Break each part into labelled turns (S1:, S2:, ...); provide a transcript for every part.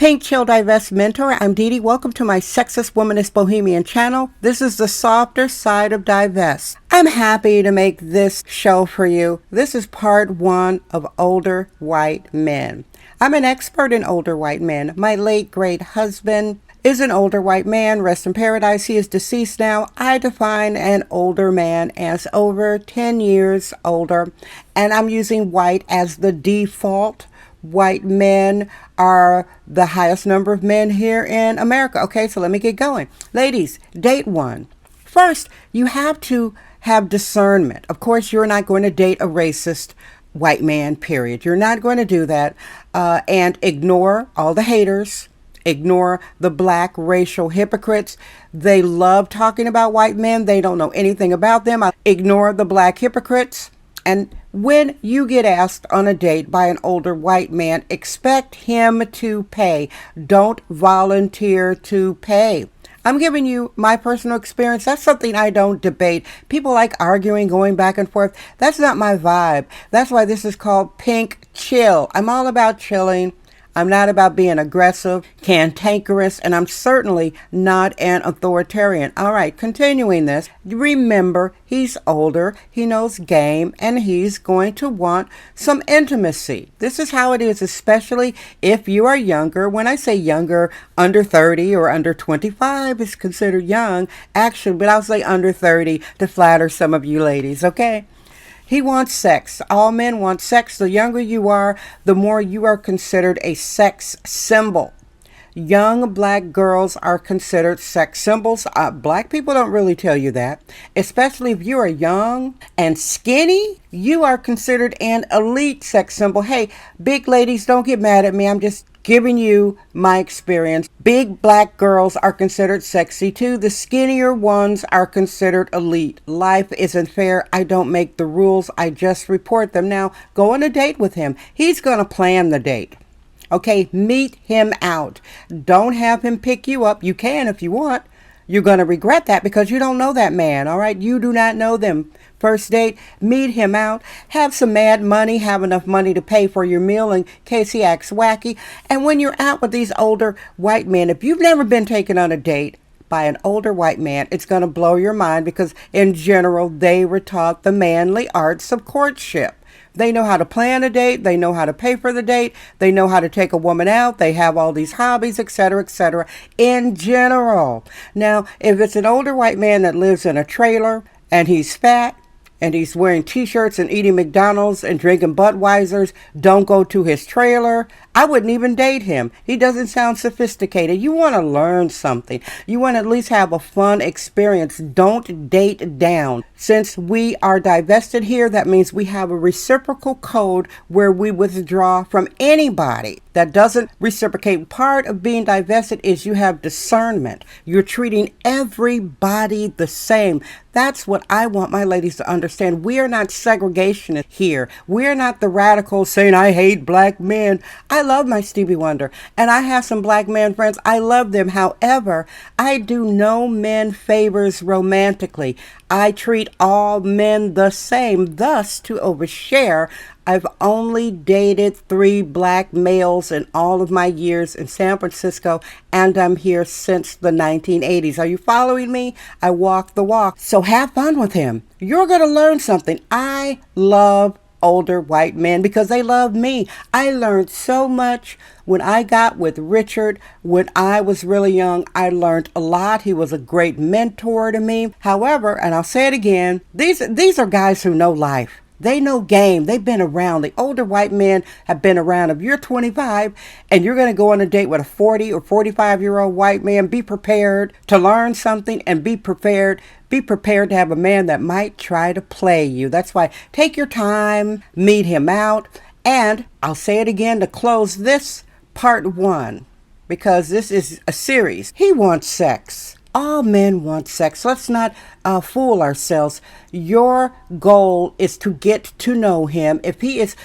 S1: Pink Chill Divest Mentor. I'm Dee Dee. Welcome to my Sexist Womanist Bohemian channel. This is the softer side of Divest. I'm happy to make this show for you. This is part one of older white men. I'm an expert in older white men. My late great husband is an older white man. Rest in paradise. He is deceased now. I define an older man as over 10 years older, and I'm using white as the default. White men are the highest number of men here in America. Okay, so let me get going. Ladies, date one. First, you have to have discernment. Of course, you're not going to date a racist white man, period. You're not going to do that. And ignore all the haters. Ignore the black racial hypocrites. They love talking about white men. They don't know anything about them. Ignore the black hypocrites. And when you get asked on a date by an older white man, expect him to pay. Don't volunteer to pay. I'm giving you my personal experience. That's something I don't debate. People like arguing, going back and forth. That's not my vibe. That's why this is called Pink Chill. I'm all about chilling. I'm not about being aggressive, cantankerous, and I'm certainly not an authoritarian. All right, continuing this. Remember, he's older, he knows game, and he's going to want some intimacy. This is how it is, especially if you are younger. When I say younger, under 30 or under 25 is considered young, actually, but I'll say under 30 to flatter some of you ladies, okay? He wants sex. All men want sex. The younger you are, the more you are considered a sex symbol. Young black girls are considered sex symbols. Black people don't really tell you that. Especially if you are young and skinny, you are considered an elite sex symbol. Hey, big ladies, don't get mad at me. I'm just giving you my experience. Big black girls are considered sexy too. The skinnier ones are considered elite. Life isn't fair. I don't make the rules. I just report them. Now, go on a date with him. He's going to plan the date. Okay, meet him out. Don't have him pick you up. You can if you want. You're going to regret that because you don't know that man, all right? You do not know them. First date, meet him out. Have some mad money. Have enough money to pay for your meal in case he acts wacky. And when you're out with these older white men, if you've never been taken on a date by an older white man, it's going to blow your mind because in general, they were taught the manly arts of courtship. They know how to plan a date. They know how to pay for the date. They know how to take a woman out. They have all these hobbies, etc., etc. in general. Now, if it's an older white man that lives in a trailer and he's fat and he's wearing t-shirts and eating McDonald's and drinking Budweisers, don't go to his trailer. I wouldn't even date him. He doesn't sound sophisticated. You want to learn something. You want to at least have a fun experience. Don't date down. Since we are divested here, that means we have a reciprocal code where we withdraw from anybody that doesn't reciprocate. Part of being divested is you have discernment. You're treating everybody the same. That's what I want my ladies to understand. We are not segregationists here. We're not the radicals saying, I hate black men. I love my Stevie Wonder, and I have some black man friends. I love them. However, I do no men favors romantically. I treat all men the same. Thus, to overshare, I've only dated 3 black males in all of my years in San Francisco, and I'm here since the 1980s. Are you following me? I walk the walk. So have fun with him. You're going to learn something. I love older white men because they love me. I learned so much when I got with Richard when I was really young. I learned a lot. He was a great mentor to me. However, and I'll say it again, these are guys who know life. They know game. They've been around. The older white men have been around. If you're 25 and you're going to go on a date with a 40 or 45-year-old white man, be prepared to learn something and be prepared to have a man that might try to play you. That's why take your time, meet him out. And I'll say it again to close this part one, because this is a series. He wants sex. All men want sex. Let's not fool ourselves. Your goal is to get to know him. If he is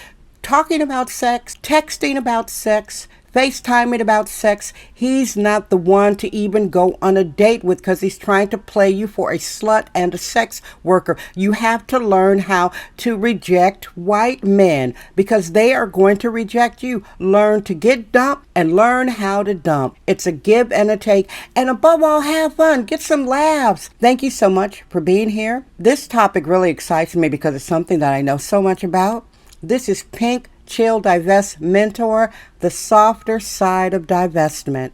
S1: talking about sex, texting about sex, FaceTiming about sex, he's not the one to even go on a date with because he's trying to play you for a slut and a sex worker. You have to learn how to reject white men because they are going to reject you. Learn to get dumped and learn how to dump. It's a give and a take. And above all, have fun. Get some laughs. Thank you so much for being here. This topic really excites me because it's something that I know so much about. This is Pink Chill Divest Mentor, the softer side of divestment.